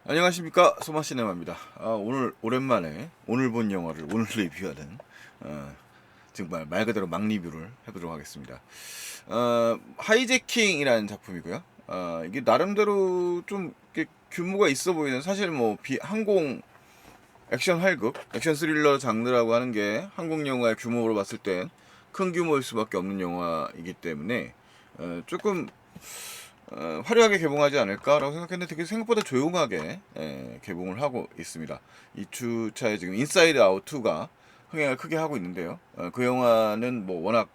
안녕하십니까, 소마시네마입니다. 오늘 오랜만에 오늘 본 영화를 오늘 리뷰하는 정말 말 그대로 막 리뷰를 해보도록 하겠습니다. 하이제킹이라는 작품이고요. 이게 나름대로 좀 이렇게 규모가 있어 보이는, 사실 뭐 항공 액션 활극, 액션 스릴러 장르라고 하는 게 한국 영화의 규모로 봤을 땐 큰 규모일 수밖에 없는 영화이기 때문에 조금 화려하게 개봉하지 않을까라고 생각했는데 되게 생각보다 조용하게 개봉을 하고 있습니다. 이 주차에 지금 인사이드 아웃 2가 흥행을 크게 하고 있는데요. 그 영화는 뭐 워낙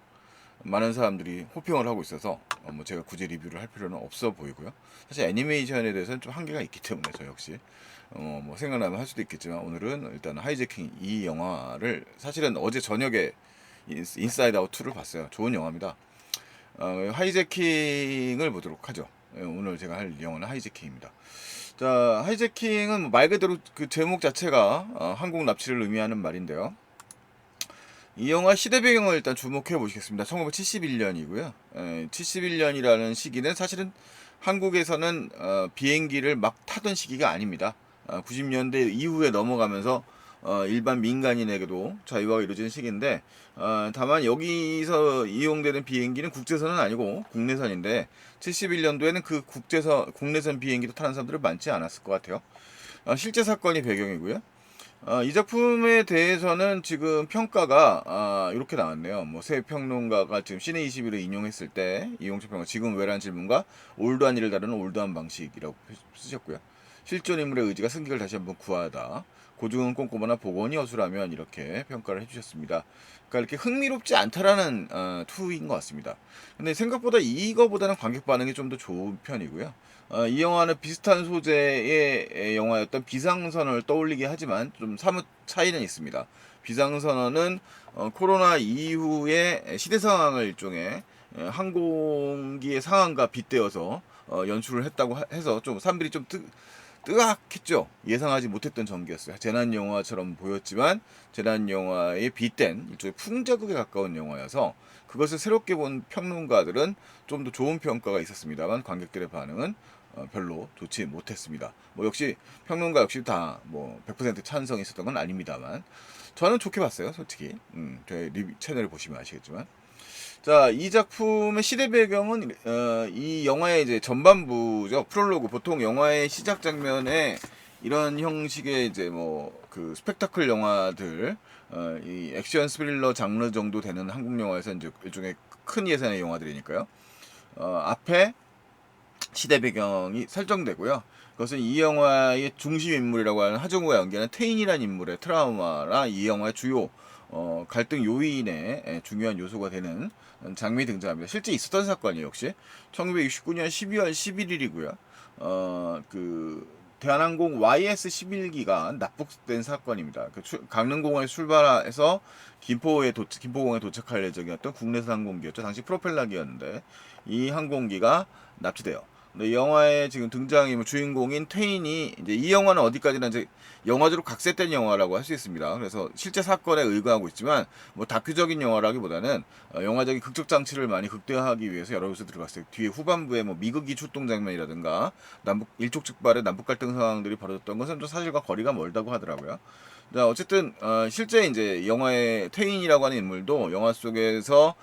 많은 사람들이 호평을 하고 있어서 뭐 제가 굳이 리뷰를 할 필요는 없어 보이고요. 사실 애니메이션에 대해서는 좀 한계가 있기 때문에 저 역시 뭐 생각나면 할 수도 있겠지만, 오늘은 일단 하이제킹 이 영화를 사실은 어제 저녁에 인사이드 아웃 2를 봤어요. 좋은 영화입니다. 하이제킹을 보도록 하죠. 오늘 제가 할 영화는 하이제킹입니다. 자, 하이제킹은 말 그대로 그 제목 자체가 한국 납치를 의미하는 말인데요. 이 영화 시대 배경을 일단 주목해 보시겠습니다. 1971년이고요. 71년이라는 시기는 사실은 한국에서는 비행기를 막 타던 시기가 아닙니다. 90년대 이후에 넘어가면서 일반 민간인에게도 자유화가 이루어지는 시기인데, 다만 여기서 이용되는 비행기는 국제선은 아니고 국내선인데, 71년도에는 그 국내선 비행기도 타는 사람들은 많지 않았을 것 같아요. 실제 사건이 배경이고요. 이 작품에 대해서는 지금 평가가 이렇게 나왔네요. 뭐 새 평론가가 지금 시네 21을 인용했을 때 이용철 평가, 지금 왜란 질문과 올드한 일을 다루는 올드한 방식이라고 쓰셨고요. 실존 인물의 의지가 승객을 다시 한번 구하다. 고증은 꼼꼼하나 복원이 허술하면, 이렇게 평가를 해주셨습니다. 그러니까 이렇게 흥미롭지 않다라는 투인 것 같습니다. 근데 생각보다 이거보다는 관객 반응이 좀 더 좋은 편이고요. 이 영화는 비슷한 소재의 영화였던 비상선언을 떠올리게 하지만 좀 사뭇 차이는 있습니다. 비상선언은 코로나 이후의 시대 상황을 일종의 항공기의 상황과 빗대어서 연출을 했다고 해서 좀 사람들이 좀 뜨악했죠. 예상하지 못했던 전개였어요. 재난 영화처럼 보였지만 재난 영화에 빗댄 일종의 풍자극에 가까운 영화여서, 그것을 새롭게 본 평론가들은 좀 더 좋은 평가가 있었습니다만 관객들의 반응은 별로 좋지 못했습니다. 뭐 역시 평론가 역시 다 뭐 100% 찬성이 있었던 건 아닙니다만, 저는 좋게 봤어요, 솔직히. 제 리뷰 채널을 보시면 아시겠지만. 자, 이 작품의 시대 배경은 이 영화의 이제 전반부죠. 프롤로그. 보통 영화의 시작 장면에 이런 형식의 이제 뭐 그 스펙타클 영화들, 이 액션 스릴러 장르 정도 되는 한국 영화에서 이제 일종의 큰 예산의 영화들이니까요. 앞에 시대 배경이 설정되고요. 그것은 이 영화의 중심 인물이라고 하는 하정우가 연기하는 태인이라는 인물의 트라우마나 이 영화의 주요 갈등 요인의 중요한 요소가 되는 장면이 등장합니다. 실제 있었던 사건이에요. 역시 1969년 12월 11일이고요. 그 대한항공 YS-11기가 납북된 사건입니다. 강릉공항에 출발해서 김포공에 도착할 예정이었던 국내선 항공기였죠. 당시 프로펠러기였는데 이 항공기가 납치돼요. 근데 영화에 지금 등장인물 주인공인 태인이, 이제 이 영화는 어디까지나 이제 영화적으로 각색된 영화라고 할 수 있습니다. 그래서 실제 사건에 의거하고 있지만 뭐 다큐적인 영화라기보다는 영화적인 극적 장치를 많이 극대화하기 위해서 여러 요소 들어갔어요. 뒤에 후반부에 뭐 미국이 출동 장면이라든가 남북 일촉즉발의 남북 갈등 상황들이 벌어졌던 것은 좀 사실과 거리가 멀다고 하더라고요. 자, 어쨌든 실제 이제 영화의 태인이라고 하는 인물도 영화 속에서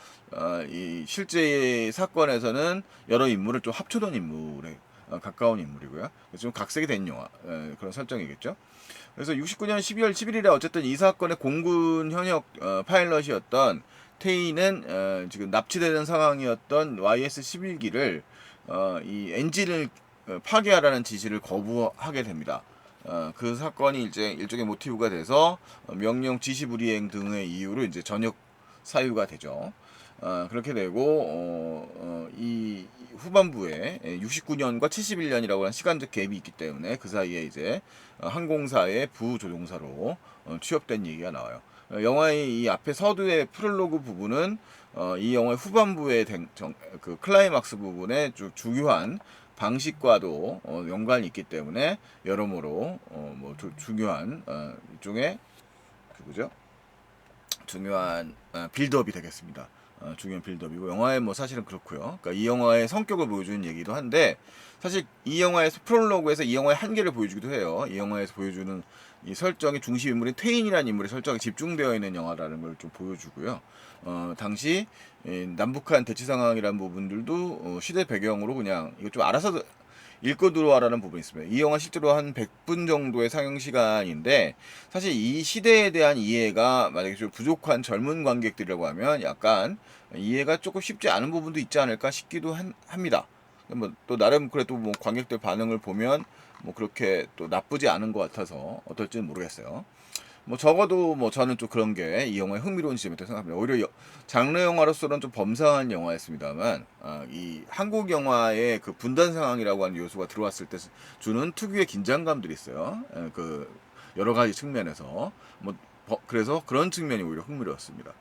이 실제 사건에서는 여러 인물을 좀 합쳐놓은 인물에 가까운 인물이고요. 좀 각색이 된 영화, 그런 설정이겠죠. 그래서 69년 12월 11일에 어쨌든 이 사건의 공군 현역 파일럿이었던 태희는 지금 납치되는 상황이었던 YS-11기를 이 엔진을 파괴하라는 지시를 거부하게 됩니다. 그 사건이 이제 일종의 모티브가 돼서 명령 지시 불이행 등의 이유로 이제 전역 사유가 되죠. 그렇게 되고 이 후반부에 69년과 71년이라고 하는 시간적 갭이 있기 때문에 그 사이에 이제 항공사의 부조종사로 취업된 얘기가 나와요. 영화의 이 앞에 서두의 프롤로그 부분은 이 영화의 후반부의 그 클라이막스 부분의 중요한 방식과도 연관이 있기 때문에 여러모로 뭐 중요한 일종의 그거죠. 중요한 빌드업이 되겠습니다. 중요한 빌드업이고 영화에 뭐 사실은 그렇고요. 그러니까 이 영화의 성격을 보여주는 얘기도 한데 사실 이 영화에서 프롤로그에서 이 영화의 한계를 보여주기도 해요. 이 영화에서 보여주는 이 설정의 중심 인물인 테인이라는 인물의 설정이 집중되어 있는 영화라는 걸 좀 보여주고요. 당시 남북한 대치 상황이라는 부분들도 시대 배경으로 그냥 이거 좀 알아서 읽고 들어와라는 부분이 있습니다. 이 영화 실제로 한 100분 정도의 상영 시간인데 사실 이 시대에 대한 이해가 만약에 좀 부족한 젊은 관객들이라고 하면 약간 이해가 조금 쉽지 않은 부분도 있지 않을까 싶기도 합니다. 뭐 또 나름 그래도 뭐 관객들 반응을 보면 뭐 그렇게 또 나쁘지 않은 것 같아서 어떨지는 모르겠어요. 뭐 적어도 뭐 저는 좀 그런 게 이 영화의 흥미로운 지점이라고 생각합니다. 오히려 장르 영화로서는 좀 범상한 영화였습니다만 이 한국 영화의 그 분단 상황이라고 하는 요소가 들어왔을 때 주는 특유의 긴장감들이 있어요. 그 여러 가지 측면에서 뭐 그래서 그런 측면이 오히려 흥미로웠습니다.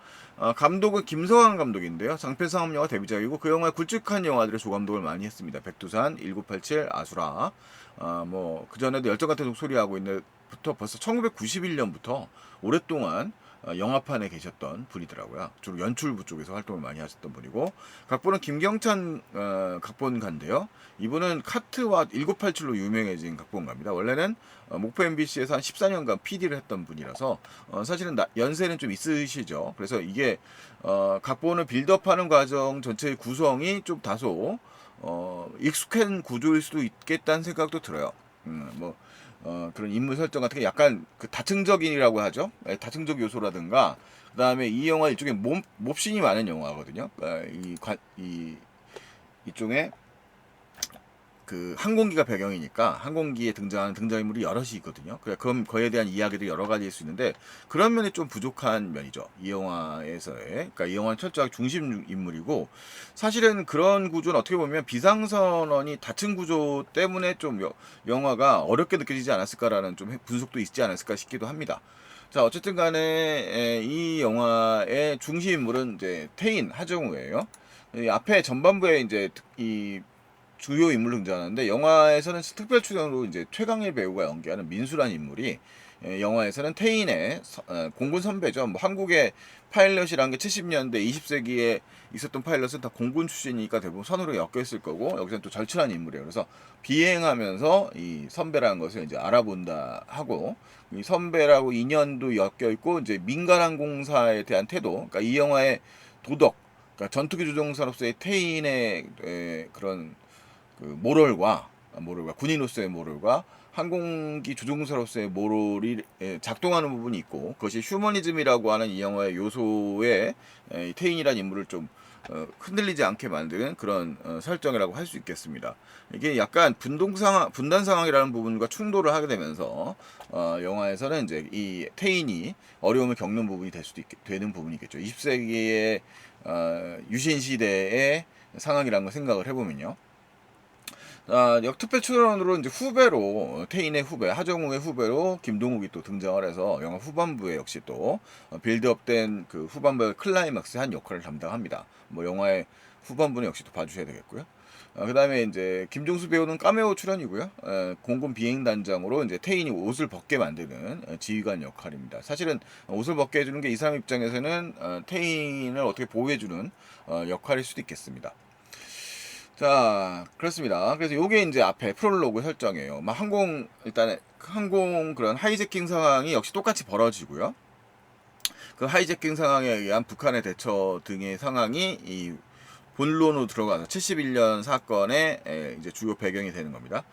감독은 김성환 감독인데요. 장편 상업 영화 데뷔작이고 그 영화에 굵직한 영화들의 조감독을 많이 했습니다. 백두산, 1987, 아수라. 뭐 그전에도 열정 같은 독소리하고 있는 부터 벌써 1991년부터 오랫동안 영화판에 계셨던 분이더라고요. 주로 연출부 쪽에서 활동을 많이 하셨던 분이고 각본은 김경찬 각본가인데요. 이분은 카트와 1987로 유명해진 각본가입니다. 원래는 목포 MBC에서 한 14년간 PD를 했던 분이라서 사실은 연세는 좀 있으시죠. 그래서 이게 각본을 빌드업하는 과정 전체의 구성이 좀 다소 익숙한 구조일 수도 있겠다는 생각도 들어요. 뭐 그런 인물 설정 같은 게 약간 그 다층적이라고 하죠. 다층적 요소라든가 그다음에 이 영화 일종의 몹신이 많은 영화거든요. 이쪽에 그 항공기가 배경이니까 항공기에 등장하는 등장인물이 여럿이 있거든요. 그럼 그에 대한 이야기도 여러 가지일 수 있는데 그런 면이 좀 부족한 면이죠. 이 영화에서의. 그러니까 이 영화는 철저하게 중심 인물이고 사실은 그런 구조는 어떻게 보면 비상선언이 다층 구조 때문에 좀 영화가 어렵게 느껴지지 않았을까라는 좀 분석도 있지 않았을까 싶기도 합니다. 자, 어쨌든 간에 이 영화의 중심 인물은 이제 태인 하정우예요. 이 앞에 전반부에 이제 이 주요 인물로 등장하는데 영화에서는 특별 출연으로 이제 최강일 배우가 연기하는 민수라는 인물이 영화에서는 태인의 공군 선배죠. 뭐 한국의 파일럿이라는 게 70년대 20세기에 있었던 파일럿은 다 공군 출신이니까 대부분 선으로 엮여 있을 거고 여기서는 또 절친한 인물이에요. 그래서 비행하면서 이 선배라는 것을 이제 알아본다 하고 이 선배라고 인연도 엮여 있고 이제 민간항공사에 대한 태도, 그러니까 이 영화의 도덕, 그러니까 전투기 조종사로서의 태인의 그런 그 모럴과 군인으로서의 모럴과 항공기 조종사로서의 모럴이 작동하는 부분이 있고 그것이 휴머니즘이라고 하는 이 영화의 요소에 태인이라는 인물을 좀 흔들리지 않게 만드는 그런 설정이라고 할 수 있겠습니다. 이게 약간 분단 상황이라는 부분과 충돌을 하게 되면서 영화에서는 이제 이 태인이 어려움을 겪는 부분이 될 수도 되는 부분이겠죠. 20세기의 유신 시대의 상황이라는 걸 생각을 해보면요. 역특별 출연으로 이제 후배로 태인의 후배 하정우의 후배로 김동욱이 또 등장을 해서 영화 후반부에 역시 또 빌드업된 그 후반부의 클라이막스 한 역할을 담당합니다. 뭐 영화의 후반부는 역시 또 봐주셔야 되겠고요. 그다음에 이제 김종수 배우는 카메오 출연이고요. 공군 비행단장으로 이제 태인이 옷을 벗게 만드는 지휘관 역할입니다. 사실은 옷을 벗게 해주는 게 이 사람 입장에서는 태인을 어떻게 보호해주는 역할일 수도 있겠습니다. 자, 그렇습니다. 그래서 요게 이제 앞에 프롤로그 설정이에요. 일단 항공 그런 하이제킹 상황이 역시 똑같이 벌어지고요. 그 하이제킹 상황에 의한 북한의 대처 등의 상황이 이 본론으로 들어가서 71년 사건의 이제 주요 배경이 되는 겁니다.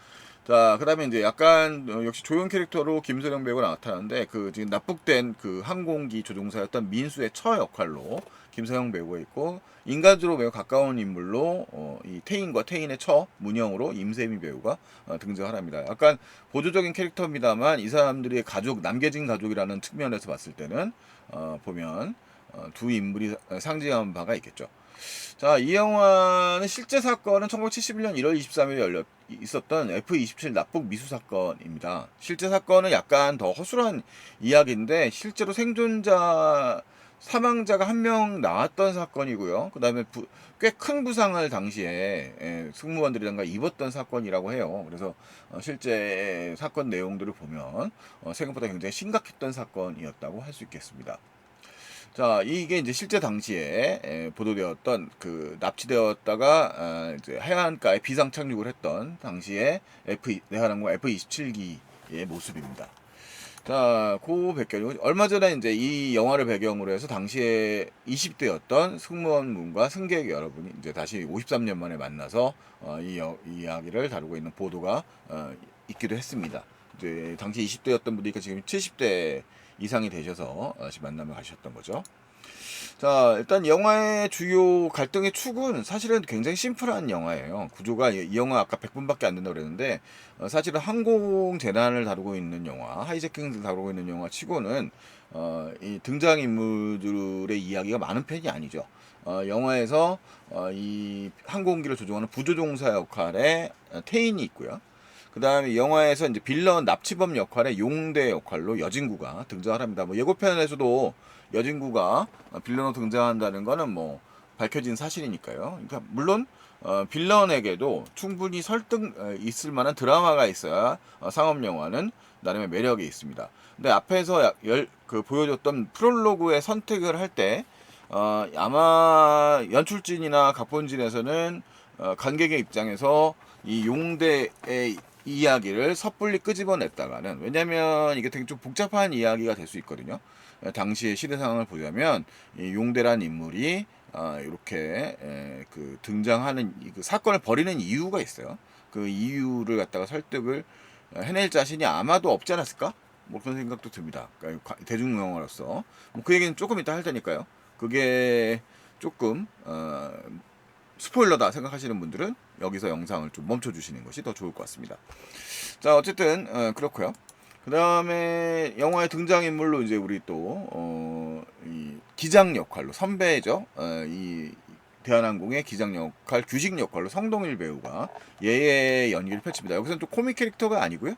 자, 그다음에 이제 약간 역시 조연 캐릭터로 김선영 배우가 나타나는데 그 지금 납북된 그 항공기 조종사였던 민수의 처 역할로 김선영 배우가 있고 인간적으로 매우 가까운 인물로 이 태인과 태인의 처 문영으로 임세미 배우가 등장을 합니다. 약간 보조적인 캐릭터입니다만 이 사람들의 가족 남겨진 가족이라는 측면에서 봤을 때는 보면 두 인물이 상징하는 바가 있겠죠. 자, 이 영화는 실제 사건은 1971년 1월 23일 있었던 F-27 납북 미수 사건입니다. 실제 사건은 약간 더 허술한 이야기인데 실제로 사망자가 한 명 나왔던 사건이고요. 그 다음에 꽤 큰 부상을 당시에 승무원들이란가 입었던 사건이라고 해요. 그래서 실제 사건 내용들을 보면 생각보다 굉장히 심각했던 사건이었다고 할 수 있겠습니다. 자, 이게 이제 실제 당시에 보도되었던 그 납치되었다가 이제 해안가에 비상 착륙을 했던 당시에 대한항공 F-27기의 모습입니다. 자, 그 배경 얼마 전에 이제 이 영화를 배경으로 해서 당시에 20대였던 승무원분과 승객 여러분이 이제 다시 53년 만에 만나서 이 이야기를 다루고 있는 보도가 있기도 했습니다. 이제 당시 20대였던 분들이 지금 70대 이상이 되셔서 다시 만남을 가셨던 거죠. 자, 일단 영화의 주요 갈등의 축은 사실은 굉장히 심플한 영화예요. 구조가 이 영화 아까 100분밖에 안 된다고 그랬는데 사실은 항공 재난을 다루고 있는 영화, 하이제킹을 다루고 있는 영화 치고는 이 등장 인물들의 이야기가 많은 편이 아니죠. 영화에서 이 항공기를 조종하는 부조종사 역할의 태인이 있고요. 그 다음에 영화에서 이제 빌런 납치범 역할의 용대 역할로 여진구가 등장을 합니다. 뭐 예고편에서도 여진구가 빌런으로 등장한다는 거는 뭐 밝혀진 사실이니까요. 그러니까 물론 빌런에게도 충분히 설득 있을 만한 드라마가 있어야 상업 영화는 나름의 매력이 있습니다. 근데 앞에서 보여줬던 프롤로그의 선택을 할 때 아마 연출진이나 각본진에서는 관객의 입장에서 이 용대의 이야기를 섣불리 끄집어냈다가는, 왜냐면 이게 되게 좀 복잡한 이야기가 될 수 있거든요. 당시의 시대 상황을 보자면 이 용대란 인물이 이렇게 그 등장하는 그 사건을 벌이는 이유가 있어요. 그 이유를 갖다가 설득을 해낼 자신이 아마도 없지 않았을까? 뭐 그런 생각도 듭니다. 그러니까 대중 영화로서 뭐그 얘기는 조금 이따 할 테니까요. 그게 조금 스포일러다 생각하시는 분들은 여기서 영상을 좀 멈춰주시는 것이 더 좋을 것 같습니다. 자, 어쨌든 그렇고요. 그 다음에 영화의 등장인물로 이제 우리 또 이 기장 역할로 선배죠. 이 대한항공의 기장 역할, 규식 역할로 성동일 배우가 예의 연기를 펼칩니다. 여기서는 또 코믹 캐릭터가 아니고요.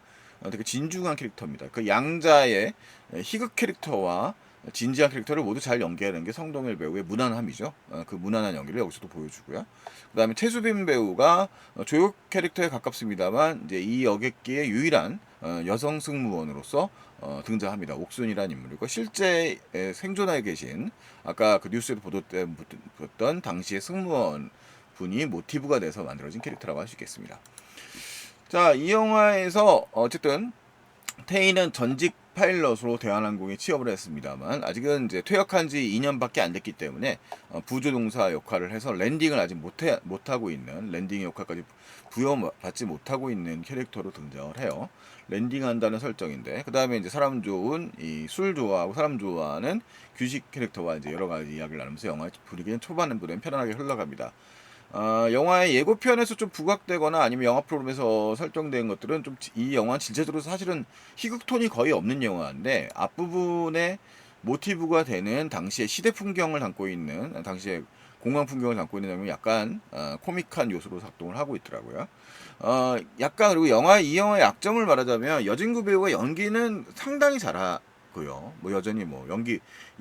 되게 진중한 캐릭터입니다. 그 양자의 희극 캐릭터와 진지한 캐릭터를 모두 잘 연기하는 게 성동일 배우의 무난함이죠. 그 무난한 연기를 여기서도 보여주고요. 그 다음에 최수빈 배우가 조욕 캐릭터에 가깝습니다만 이제 이 여객기의 유일한 여성 승무원으로서 등장합니다. 옥순이라는 인물이고, 실제 생존하에 계신 아까 그 뉴스에도 보도됐던 당시의 승무원 분이 모티브가 돼서 만들어진 캐릭터라고 할 수 있겠습니다. 자, 이 영화에서 어쨌든 태희는 전직 파일럿으로 대한항공에 취업을 했습니다만 아직은 이제 퇴역한 지 2년밖에 안 됐기 때문에 부조종사 역할을 해서 랜딩을 아직 못하고 있는, 랜딩 역할까지 부여받지 못하고 있는 캐릭터로 등장을 해요. 랜딩한다는 설정인데, 그 다음에 이제 사람 좋은 이 술 좋아하고 사람 좋아하는 규식 캐릭터와 이제 여러 가지 이야기를 나누면서 영화 분위기는 초반부터는 편안하게 흘러갑니다. 영화의 예고편에서 좀 부각되거나 아니면 영화 프로그램에서 설정된 것들은 좀 이 영화는 실제적으로 사실은 희극톤이 거의 없는 영화인데, 앞부분에 모티브가 되는 당시의 시대 풍경을 담고 있는, 당시의 공항 풍경을 담고 있는 장면이 약간 코믹한 요소로 작동을 하고 있더라고요. 약간, 그리고 이 영화의 약점을 말하자면 여진구 배우가 연기는 상당히 잘하고요. 뭐 여전히 뭐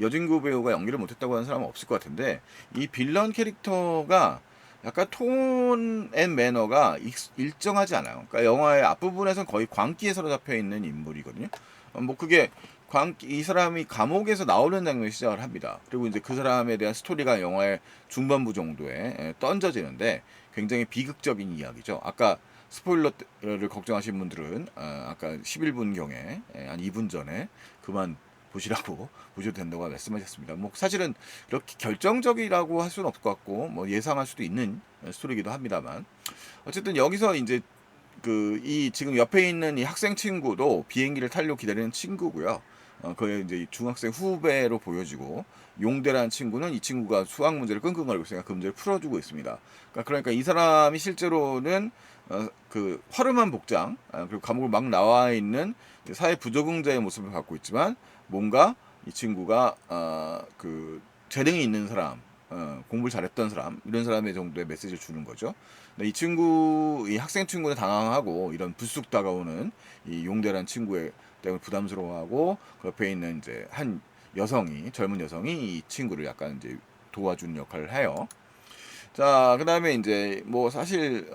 여진구 배우가 연기를 못했다고 하는 사람은 없을 것 같은데, 이 빌런 캐릭터가 약간 톤 앤 매너가 일정하지 않아요. 그러니까 영화의 앞부분에서는 거의 광기에 사로잡혀 있는 인물이거든요. 뭐 그게 이 사람이 감옥에서 나오는 장면이 시작을 합니다. 그리고 이제 그 사람에 대한 스토리가 영화의 중반부 정도에 던져지는데 굉장히 비극적인 이야기죠. 아까 스포일러를 걱정하신 분들은 아까 11분경에 한 2분 전에 그만 보시라고 보셔도 된다고 말씀하셨습니다. 뭐 사실은 그렇게 결정적이라고 할 수는 없을 것 같고 뭐 예상할 수도 있는 스토리이기도 합니다만, 어쨌든 여기서 이제 이 지금 옆에 있는 이 학생 친구도 비행기를 타려고 기다리는 친구고요. 그의 이제 중학생 후배로 보여지고, 용대라는 친구는 이 친구가 수학 문제를 끙끙거리고 있으니까 그 문제를 풀어주고 있습니다. 그러니까 이 사람이 실제로는 그 화름한 복장, 그리고 감옥을 막 나와 있는 사회 부적응자의 모습을 갖고 있지만, 뭔가 이 친구가 그 재능이 있는 사람, 공부를 잘했던 사람, 이런 사람의 정도의 메시지를 주는 거죠. 근데 이 학생 친구는 당황하고, 이런 불쑥 다가오는 이 용대란 친구에 때문에 부담스러워하고, 그 옆에 있는 이제 한 젊은 여성이 이 친구를 약간 이제 도와주는 역할을 해요. 자, 그 다음에 이제 뭐 사실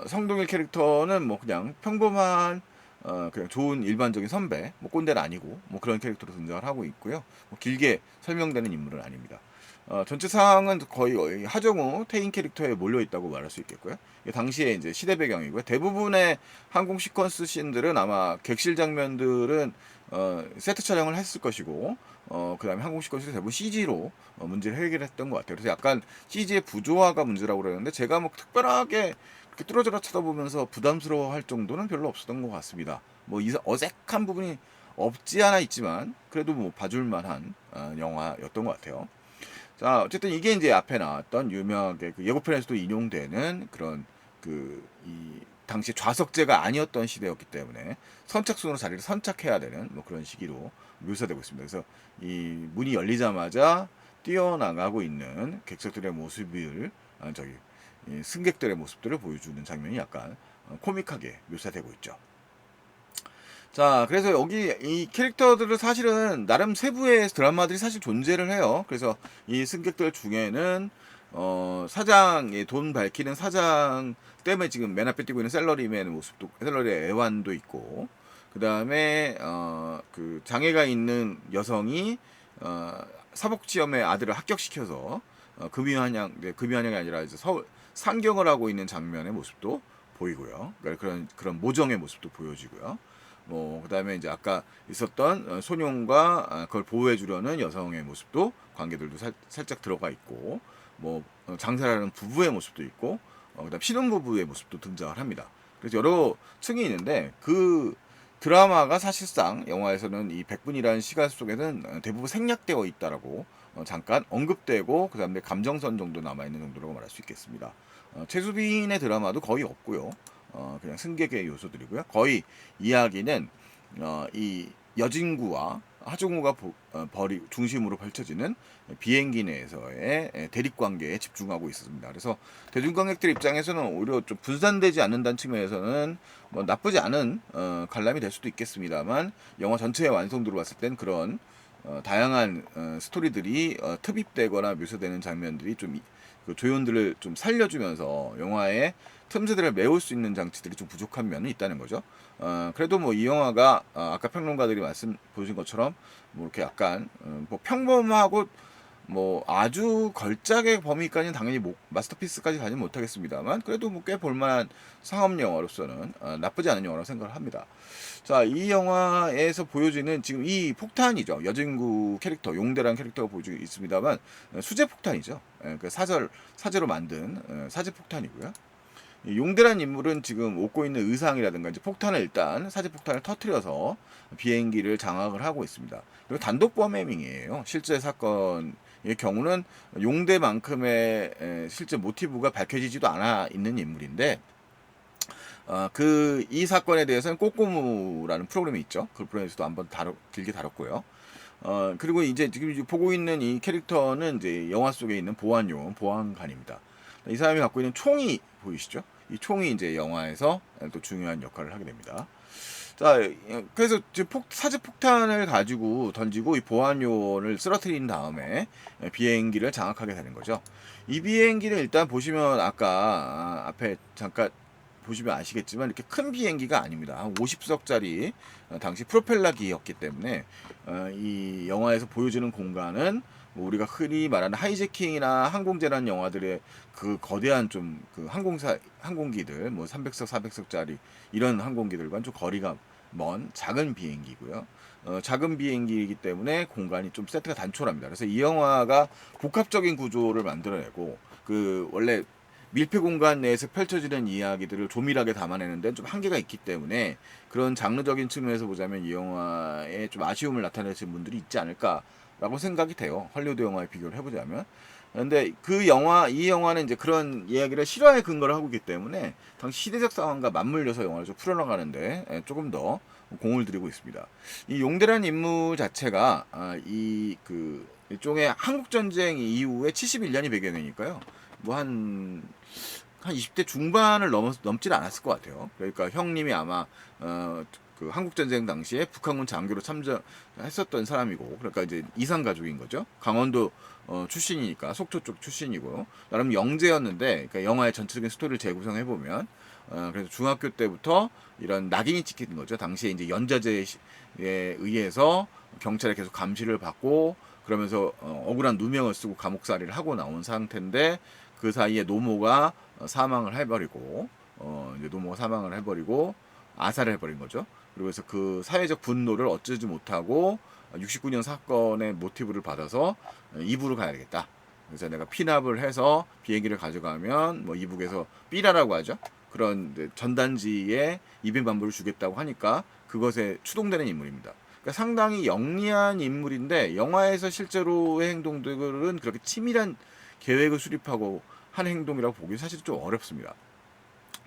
성동일 캐릭터는 뭐 그냥 평범한 그냥 좋은 일반적인 선배, 뭐 꼰대는 아니고 뭐 그런 캐릭터로 등장을 하고 있고요. 뭐 길게 설명되는 인물은 아닙니다. 전체 상황은 거의 하정우 태인 캐릭터에 몰려 있다고 말할 수 있겠고요. 이게 당시에 이제 시대 배경이고요. 대부분의 항공 시퀀스 씬들은 아마 객실 장면들은 세트 촬영을 했을 것이고, 그다음에 항공 시퀀스 대부분 CG로 문제를 해결했던 것 같아요. 그래서 약간 CG의 부조화가 문제라고 그러는데 제가 뭐 특별하게 이렇게 뚫어져라 쳐다보면서 부담스러워할 정도는 별로 없었던 것 같습니다. 뭐 어색한 부분이 없지 않아 있지만 그래도 뭐 봐줄만한 영화였던 것 같아요. 자, 어쨌든 이게 이제 앞에 나왔던 유명하게 그 예고편에서도 인용되는 그런 이 당시 좌석제가 아니었던 시대였기 때문에 선착순으로 자리를 선착해야 되는 뭐 그런 시기로 묘사되고 있습니다. 그래서 이 문이 열리자마자 뛰어나가고 있는 객석들의 모습을 저기 이 승객들의 모습들을 보여주는 장면이 약간 코믹하게 묘사되고 있죠. 자, 그래서 여기 이 캐릭터들을 사실은 나름 세부의 드라마들이 사실 존재를 해요. 그래서 이 승객들 중에는 사장, 돈 밝히는 사장 때문에 지금 맨 앞에 뛰고 있는 샐러리맨의 모습도, 샐러리의 애완도 있고, 그 다음에 그 장애가 있는 여성이 사복지염의 아들을 합격시켜서 금이환영, 네, 금이환영이 아니라 이제 상경을 하고 있는 장면의 모습도 보이고요. 그러니까 그런 모정의 모습도 보여지고요. 뭐 그다음에 이제 아까 있었던 소뇽과 그걸 보호해 주려는 여성의 모습도 관계들도 살짝 들어가 있고, 뭐 장사를 하는 부부의 모습도 있고, 그다음 신혼부부의 모습도 등장을 합니다. 그래서 여러 층이 있는데 그 드라마가 사실상 영화에서는 이 100분이라는 시간 속에는 대부분 생략되어 있다라고 잠깐 언급되고 그다음에 감정선 정도 남아 있는 정도라고 말할 수 있겠습니다. 최수빈의 드라마도 거의 없고요. 그냥 승객의 요소들이고요. 거의 이야기는 이 여진구와 하정우가 중심으로 펼쳐지는 비행기 내에서의 대립 관계에 집중하고 있습니다. 그래서 대중관객들 입장에서는 오히려 좀 분산되지 않는다는 측면에서는 뭐 나쁘지 않은 관람이 될 수도 있겠습니다만, 영화 전체의 완성도로 봤을 땐 그런 다양한 스토리들이 흡입되거나 묘사되는 장면들이 좀 그 조연들을 좀 살려주면서 영화의 틈새들을 메울 수 있는 장치들이 좀 부족한 면은 있다는 거죠. 그래도 뭐 이 영화가 아까 평론가들이 말씀 보신 것처럼 뭐 이렇게 약간 뭐 평범하고 뭐 아주 걸작의 범위까지는 당연히 마스터피스까지 가지는 못하겠습니다만 그래도 뭐 꽤 볼만한 상업 영화로서는 나쁘지 않은 영화라고 생각을 합니다. 자, 이 영화에서 보여지는 지금 이 폭탄이죠. 여진구 캐릭터, 용대라는 캐릭터가 보여지고 있습니다만 수제 폭탄이죠. 그 사제로 만든 사제 폭탄이고요. 이 용대란 인물은 지금 옷고 있는 의상이라든가 이제 폭탄을 일단 사제 폭탄을 터트려서 비행기를 장악을 하고 있습니다. 그리고 단독 범행이에요. 실제 사건의 경우는 용대만큼의 실제 모티브가 밝혀지지도 않아 있는 인물인데, 이 사건에 대해서는 꼬꼬무라는 프로그램이 있죠. 그 프로그램에서도 한번 길게 다뤘고요. 그리고 이제 지금 보고 있는 이 캐릭터는 이제 영화 속에 있는 보안요원, 보안관입니다. 이 사람이 갖고 있는 총이 보이시죠? 이 총이 이제 영화에서 또 중요한 역할을 하게 됩니다. 자, 그래서 사제 폭탄을 가지고 던지고 이 보안요원을 쓰러뜨린 다음에 비행기를 장악하게 되는 거죠. 이 비행기는 일단 보시면 아까 앞에 잠깐 보시면 아시겠지만 이렇게 큰 비행기가 아닙니다. 한 50석짜리 당시 프로펠러기였기 때문에 이 영화에서 보여주는 공간은 뭐 우리가 흔히 말하는 하이제킹이나 항공재난 영화들의 그 거대한 좀 그 항공기들 뭐 300석, 400석짜리 이런 항공기들과는 좀 거리가 먼 작은 비행기고요. 작은 비행기이기 때문에 공간이 좀 세트가 단촐합니다. 그래서 이 영화가 복합적인 구조를 만들어내고 그 원래 밀폐 공간 내에서 펼쳐지는 이야기들을 조밀하게 담아내는 데는 좀 한계가 있기 때문에 그런 장르적인 측면에서 보자면 이 영화에 좀 아쉬움을 나타내시는 분들이 있지 않을까라고 생각이 돼요. 헐리우드 영화에 비교를 해보자면. 근데 이 영화는 이제 그런 이야기를 실화에 근거를 하고 있기 때문에 당시 시대적 상황과 맞물려서 영화를 좀 풀어나가는데 조금 더 공을 들이고 있습니다. 이 용대라는 인물 자체가 일종의 한국전쟁 이후에 71년이 배경이니까요. 뭐 한 20대 중반을 넘질 않았을 것 같아요. 그러니까 형님이 아마 그 한국전쟁 당시에 북한군 장교로 참전했었던 사람이고, 그러니까 이제 이산 가족인 거죠. 강원도 출신이니까 속초 쪽 출신이고 나름 영재였는데, 그러니까 영화의 전체적인 스토리를 재구성해 보면 그래서 중학교 때부터 이런 낙인이 찍히는 거죠. 당시에 이제 연좌제에 의해서 경찰에 계속 감시를 받고 그러면서 억울한 누명을 쓰고 감옥살이를 하고 나온 상태인데 그 사이에 노모가 사망을 해버리고 이제 노모가 사망을 해버리고 아사를 해버린 거죠. 그래서 그 사회적 분노를 어쩌지 못하고 69년 사건의 모티브를 받아서 이북으로 가야 되겠다. 그래서 내가 피납을 해서 비행기를 가져가면 뭐 이북에서 삐라라고 하죠. 그런 전단지에 이빈반부를 주겠다고 하니까 그것에 추동되는 인물입니다. 그러니까 상당히 영리한 인물인데 영화에서 실제로의 행동들은 그렇게 치밀한 계획을 수립하고 한 행동이라고 보기 사실 좀 어렵습니다.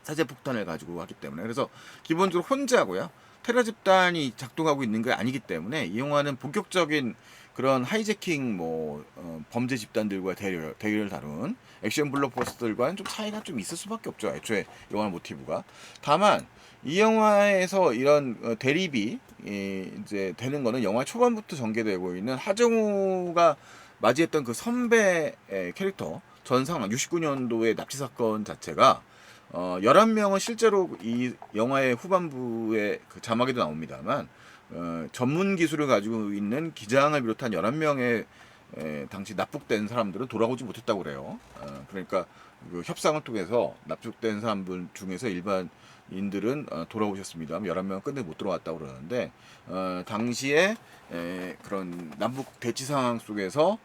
사제 폭탄을 가지고 하기 때문에. 그래서 기본적으로 혼자고요. 테러 집단이 작동하고 있는 게 아니기 때문에 이 영화는 본격적인 그런 하이제킹 범죄 집단들과 대결을 다룬 액션 블록버스터들과는 좀 차이가 좀 있을 수밖에 없죠. 애초에 영화 모티브가. 다만 이 영화에서 이런 대립이 이제 되는 거는 영화 초반부터 전개되고 있는 하정우가 맞이했던 그 선배 캐릭터 전 상황 69년도의 납치 사건 자체가 11명은 실제로 이 영화의 후반부에 그 자막에도 나옵니다만 전문 기술을 가지고 있는 기장을 비롯한 11명의 당시 납북된 사람들은 돌아오지 못했다고 그래요. 그러니까 그 협상을 통해서 납북된 사람들 중에서 일반인들은 돌아오셨습니다. 11명은 끝내 못 들어왔다고 그러는데 당시에 그런 남북 대치 상황 속에서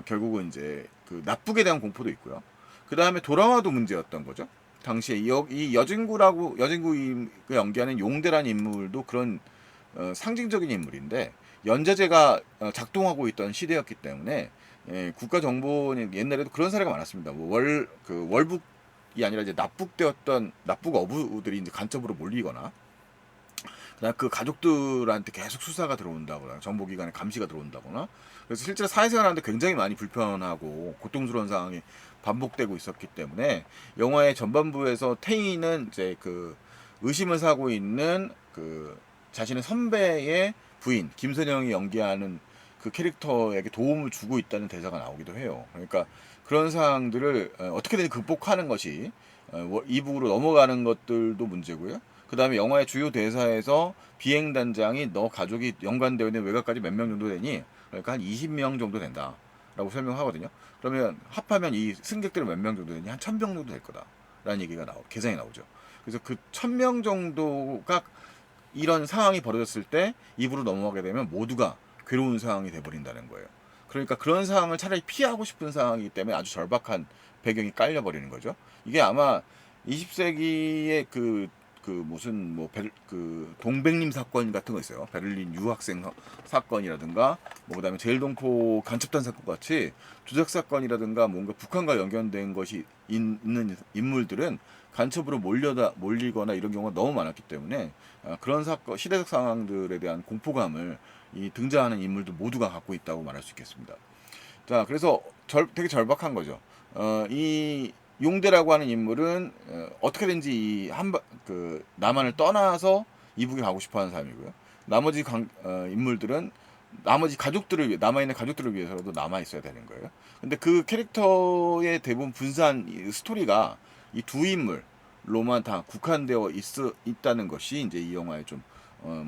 결국은 이제 그 납북에 대한 공포도 있고요. 그 다음에 돌아와도 문제였던 거죠. 당시에 이 여진구가 연기하는 용대라는 인물도 그런 상징적인 인물인데 연좌제가 작동하고 있던 시대였기 때문에 국가정보는 옛날에도 그런 사례가 많았습니다. 월북이 아니라 이제 납북되었던 납북 어부들이 이제 간첩으로 몰리거나 그다음 그 가족들한테 계속 수사가 들어온다거나 정보기관에 감시가 들어온다거나 그래서 실제로 사회생활하는데 굉장히 많이 불편하고 고통스러운 상황이 반복되고 있었기 때문에 영화의 전반부에서 태희는 이제 그 의심을 사고 있는 그 자신의 선배의 부인 김선영이 연기하는 그 캐릭터에게 도움을 주고 있다는 대사가 나오기도 해요. 그러니까 그런 상황들을 어떻게든 극복하는 것이 이북으로 넘어가는 것들도 문제고요. 그 다음에 영화의 주요 대사에서 비행단장이 너 가족이 연관되어 있는 외곽까지 몇 명 정도 되니? 그러니까 한 20명 정도 된다. 라고 설명하거든요. 그러면 합하면 이 승객들은 몇 명 정도 되니? 한 1000명 정도 될 거다. 라는 얘기가 계산이 나오죠. 그래서 그 1000명 정도가 이런 상황이 벌어졌을 때 입으로 넘어가게 되면 모두가 괴로운 상황이 돼버린다는 거예요. 그러니까 그런 상황을 차라리 피하고 싶은 상황이기 때문에 아주 절박한 배경이 깔려버리는 거죠. 이게 아마 20세기의 무슨 그 동백림 사건 같은 거 있어요. 베를린 유학생 사건이라든가 그다음에 제일동포 간첩단 사건 같이 조작 사건이라든가 뭔가 북한과 연결된 것이 있는 인물들은 간첩으로 몰리거나 이런 경우가 너무 많았기 때문에 그런 사건 시대적 상황들에 대한 공포감을 이 등장하는 인물들 모두가 갖고 있다고 말할 수 있겠습니다. 자, 그래서 되게 절박한 거죠. 이 용대라고 하는 인물은 어떻게든지 남한을 떠나서 이북에 가고 싶어하는 사람이고요. 나머지 인물들은 남아있는 가족들을 위해서라도 남아 있어야 되는 거예요. 근데 그 캐릭터의 대부분 분산 스토리가 이 두 인물로만 다 국한되어 있다는 것이 이제 이 영화의 좀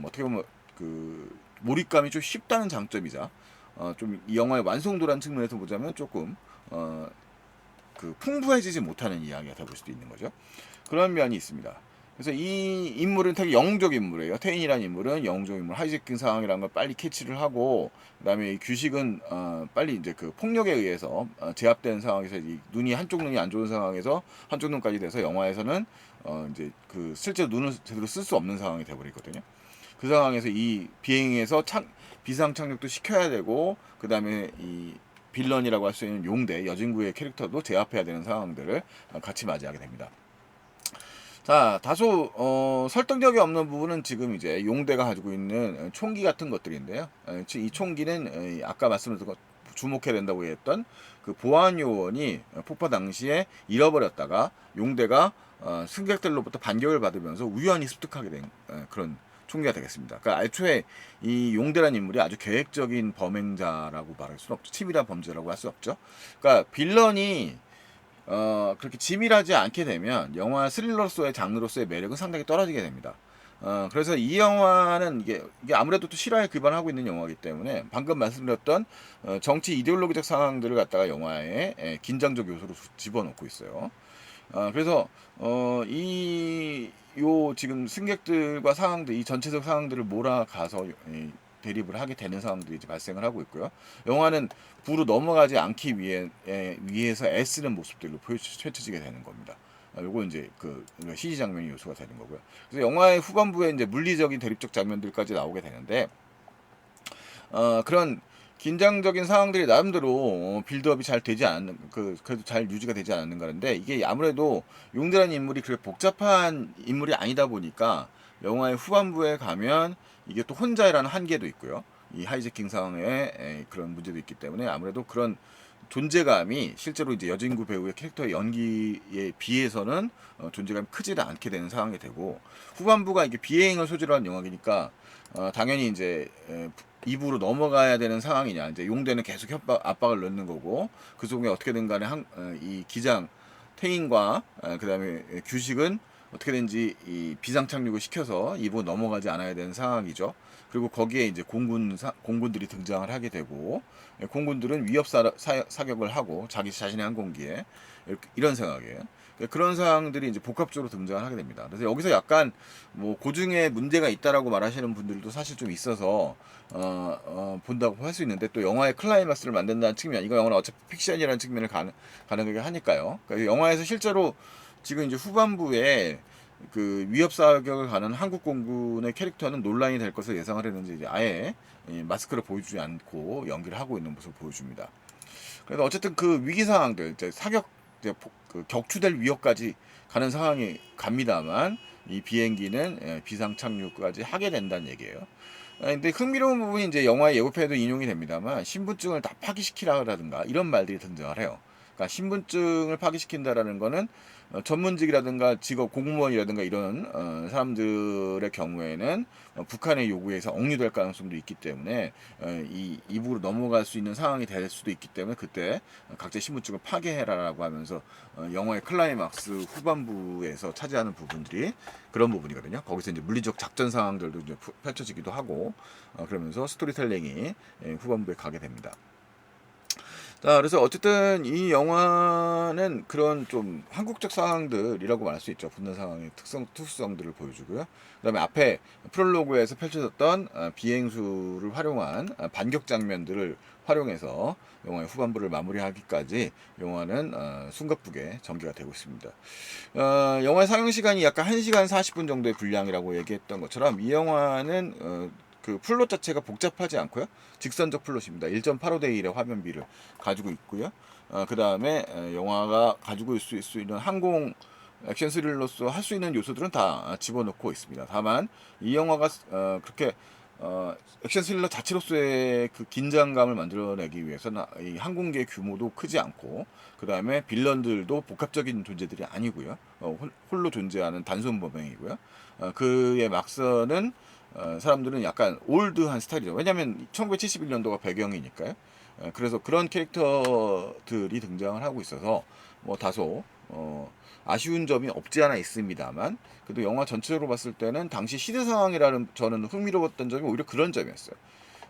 어떻게 보면 그 몰입감이 좀 쉽다는 장점이자 좀 이 영화의 완성도라는 측면에서 보자면 조금 풍부해지지 못하는 이야기가 되볼 수도 있는 거죠. 그런 면이 있습니다. 그래서 이 인물은 되게 영웅적 인물이에요. 태인이라는 인물은 영웅적 인물, 하이제킹 상황이라는 걸 빨리 캐치를 하고, 그다음에 이 규식은 빨리 이제 그 폭력에 의해서 제압된 상황에서 눈이 한쪽 눈이 안 좋은 상황에서 한쪽 눈까지 돼서 영화에서는 이제 그 실제 눈을 제대로 쓸 수 없는 상황이 돼버리거든요. 그 상황에서 이 비행에서 비상 착륙도 시켜야 되고, 그다음에 이 빌런이라고 할 수 있는 용대 여진구의 캐릭터도 제압해야 되는 상황들을 같이 맞이하게 됩니다. 자, 다소 설득력이 없는 부분은 지금 이제 용대가 가지고 있는 총기 같은 것들인데요. 이 총기는 아까 말씀드린 주목해야 된다고 했던 그 보안 요원이 폭파 당시에 잃어버렸다가 용대가 승객들로부터 반격을 받으면서 우연히 습득하게 된 그런 총기가 되겠습니다. 그러니까 애초에 이 용대라는 인물이 아주 계획적인 범행자라고 말할 수는 없죠. 치밀한 범죄라고 할 수 없죠. 그러니까 빌런이 그렇게 지밀하지 않게 되면 영화 스릴러로서의 장르로서의 매력은 상당히 떨어지게 됩니다. 그래서 이 영화는 이게 아무래도 또 실화에 기반하고 있는 영화이기 때문에 방금 말씀드렸던 정치 이데올로기적 상황들을 갖다가 영화에 긴장적 요소로 집어넣고 있어요. 그래서 요 지금 승객들과 상황들, 이 전체적 상황들을 몰아가서 대립을 하게 되는 상황들이 이제 발생을 하고 있고요. 영화는 부로 넘어가지 않기 위해서 애쓰는 모습들로 펼쳐지게 되는 겁니다. 요거 이제 그 CG 장면이 요소가 되는 거고요. 그래서 영화의 후반부에 이제 물리적인 대립적 장면들까지 나오게 되는데, 그런 긴장적인 상황들이 나름대로 빌드업이 잘 되지 않는, 그래도 잘 유지가 되지 않는 가는데, 이게 아무래도 용대라는 인물이 그렇게 복잡한 인물이 아니다 보니까 영화의 후반부에 가면 이게 또 혼자라는 한계도 있고요. 이 하이제킹 상황에 그런 문제도 있기 때문에 아무래도 그런 존재감이 실제로 이제 여진구 배우의 캐릭터의 연기에 비해서는 존재감이 크지는 않게 되는 상황이 되고, 후반부가 이게 비행을 소재로 한 영화이니까 당연히 이제 2부로 넘어가야 되는 상황이냐, 이제 용대는 계속 압박을 넣는 거고, 그 속에 어떻게든 간에 이 기장 태인과 그다음에 규식은 어떻게든지 이 비상 착륙을 시켜서 2부 넘어가지 않아야 되는 상황이죠. 그리고 거기에 이제 공군들이 등장을 하게 되고, 공군들은 위협 사격을 하고 자기 자신의 항공기에 이런 생각이에요. 그런 상황들이 이제 복합적으로 등장을 하게 됩니다. 그래서 여기서 약간 뭐 고증에 문제가 있다라고 말하시는 분들도 사실 좀 있어서 본다고 할 수 있는데, 또 영화의 클라이막스를 만든다는 측면, 이거 영화는 어차피 픽션이라는 측면을 가능하게 하니까요. 그러니까 영화에서 실제로 지금 이제 후반부에 그 위협 사격을 가는 한국 공군의 캐릭터는 논란이 될 것을 예상을 했는지 이제 아예 마스크를 보여주지 않고 연기를 하고 있는 모습을 보여줍니다. 그래서 어쨌든 그 위기 상황들, 이제 이제 그 격추될 위협까지 가는 상황이 갑니다만, 이 비행기는 비상 착륙까지 하게 된다는 얘기예요. 근데 흥미로운 부분이 이제 영화의 예고편에도 인용이 됩니다만, 신분증을 다 파기시키라든가 이런 말들이 등장을 해요. 그러니까 신분증을 파기시킨다라는 거는 전문직이라든가 직업 공무원이라든가 이런 사람들의 경우에는 북한의 요구에서 억류될 가능성도 있기 때문에 이 이북으로 넘어갈 수 있는 상황이 될 수도 있기 때문에 그때 각자 신분증을 파괴해라라고 하면서 영화의 클라이막스 후반부에서 차지하는 부분들이 그런 부분이거든요. 거기서 이제 물리적 작전 상황들도 이제 펼쳐지기도 하고, 그러면서 스토리텔링이 후반부에 가게 됩니다. 자, 그래서 어쨌든 이 영화는 그런 좀 한국적 상황들이라고 말할 수 있죠. 붙는 상황의 특수성들을 보여주고요. 그다음에 앞에 프롤로그에서 펼쳐졌던 비행수를 활용한 반격 장면들을 활용해서 영화의 후반부를 마무리하기까지 영화는 숨가쁘게 전개가 되고 있습니다. 영화의 상영 시간이 약간 1시간 40분 정도의 분량이라고 얘기했던 것처럼, 이 영화는 그 플롯 자체가 복잡하지 않고요. 직선적 플롯입니다. 1.85대 1의 화면비를 가지고 있고요. 그 다음에 영화가 가지고 있을 수 있는 항공 액션 스릴러로서 할 수 있는 요소들은 다 집어넣고 있습니다. 다만 이 영화가 그렇게 액션 스릴러 자체로서의 그 긴장감을 만들어내기 위해서는 이 항공기의 규모도 크지 않고, 그 다음에 빌런들도 복합적인 존재들이 아니고요. 홀로 존재하는 단순 범행이고요. 그의 막선은 사람들은 약간 올드한 스타일이죠. 왜냐하면 1971년도가 배경이니까요. 그래서 그런 캐릭터들이 등장을 하고 있어서 뭐 다소 아쉬운 점이 없지 않아 있습니다만, 그래도 영화 전체적으로 봤을 때는 당시 시대 상황이라는 저는 흥미로웠던 점이 오히려 그런 점이었어요.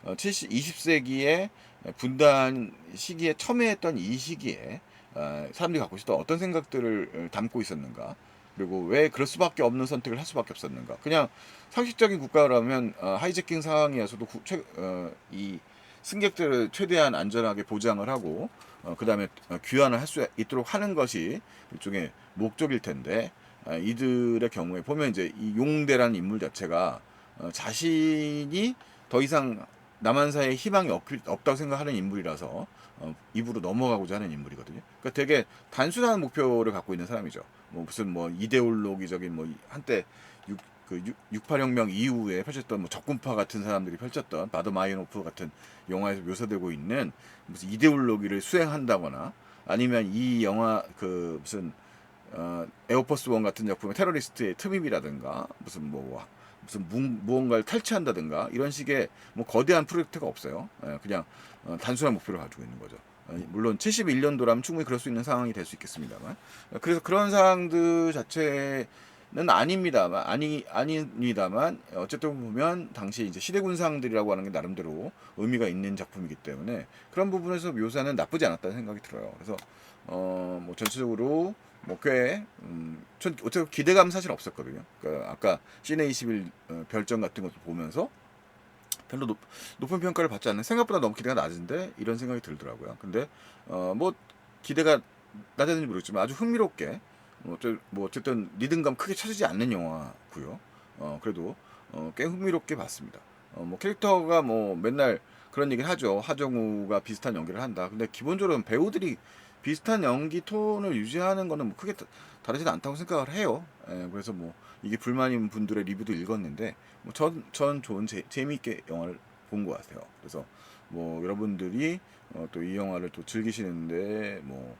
20세기의 분단 시기에 첨예했던 이 시기에 사람들이 갖고 있었던 어떤 생각들을 담고 있었는가, 그리고 왜 그럴 수밖에 없는 선택을 할 수밖에 없었는가. 그냥 상식적인 국가라면 하이제킹 상황에서도 이 승객들을 최대한 안전하게 보장을 하고 그 다음에 귀환을 할 수 있도록 하는 것이 일종의 목적일 텐데, 이들의 경우에 보면 이제 이 용대라는 인물 자체가 자신이 더 이상 남한사에 희망이 없다고 생각하는 인물이라서 입으로 넘어가고자 하는 인물이거든요. 그러니까 되게 단순한 목표를 갖고 있는 사람이죠. 뭐 무슨 뭐 이데올로기적인 뭐 한때 68혁명 이후에 펼쳤던 뭐 적군파 같은 사람들이 펼쳤던 바드 마이노프 같은 영화에서 묘사되고 있는 무슨 이데올로기를 수행한다거나, 아니면 이 영화 그 무슨 에어포스 원 같은 작품의 테러리스트의 트밈이라든가 무슨 무언가를 탈취한다든가 이런 식의 뭐 거대한 프로젝트가 없어요. 그냥 단순한 목표를 가지고 있는 거죠. 물론 71년도라면 충분히 그럴 수 있는 상황이 될 수 있겠습니다만, 그래서 그런 상황들 자체는 아닙니다만 어쨌든 보면 당시 이제 시대군상들이라고 하는 게 나름대로 의미가 있는 작품이기 때문에 그런 부분에서 묘사는 나쁘지 않았다는 생각이 들어요. 그래서 뭐 전체적으로 뭐꽤 어차피 기대감 사실 없었거든요. 그러니까 아까 시내 21 별점 같은 것도 보면서 별로 높은 평가를 받지 않는, 생각보다 너무 기대가 낮은데 이런 생각이 들더라고요. 근데 뭐 기대가 낮았는지 모르겠지만 아주 흥미롭게 뭐 어쨌든 리듬감 크게 쳐지지 않는 영화고요. 그래도 꽤 흥미롭게 봤습니다. 뭐 캐릭터가 뭐 맨날 그런 얘기를 하죠. 하정우가 비슷한 연기를 한다. 근데 기본적으로 배우들이 비슷한 연기 톤을 유지하는 거는 뭐 크게 다르진 않다고 생각을 해요. 그래서 뭐 이게 불만인 분들의 리뷰도 읽었는데 뭐 전 좋은 재미있게 영화를 본 것 같아요. 그래서 뭐 여러분들이 또 이 영화를 또 즐기시는데 뭐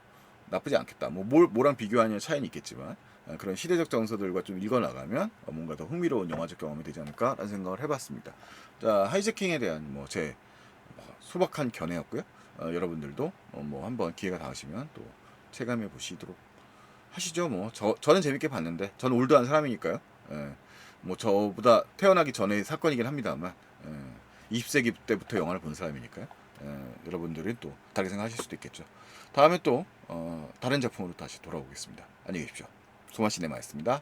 나쁘지 않겠다. 뭐 뭐랑 비교하냐 차이는 있겠지만 그런 시대적 정서들과 좀 읽어 나가면 뭔가 더 흥미로운 영화적 경험이 되지 않을까라는 생각을 해봤습니다. 자, 하이제킹에 대한 뭐 제 소박한 견해였고요. 여러분들도 뭐 한번 기회가 닿으시면 또 체감해 보시도록 하시죠. 뭐 저는 재밌게 봤는데 저는 올드한 사람이니까요. 뭐 저보다 태어나기 전의 사건이긴 합니다만 20세기 때부터 영화를 본 사람이니까요. 여러분들이 또 다르게 생각하실 수도 있겠죠. 다음에 또 다른 작품으로 다시 돌아오겠습니다. 안녕히 계십시오. 소마시네마였습니다.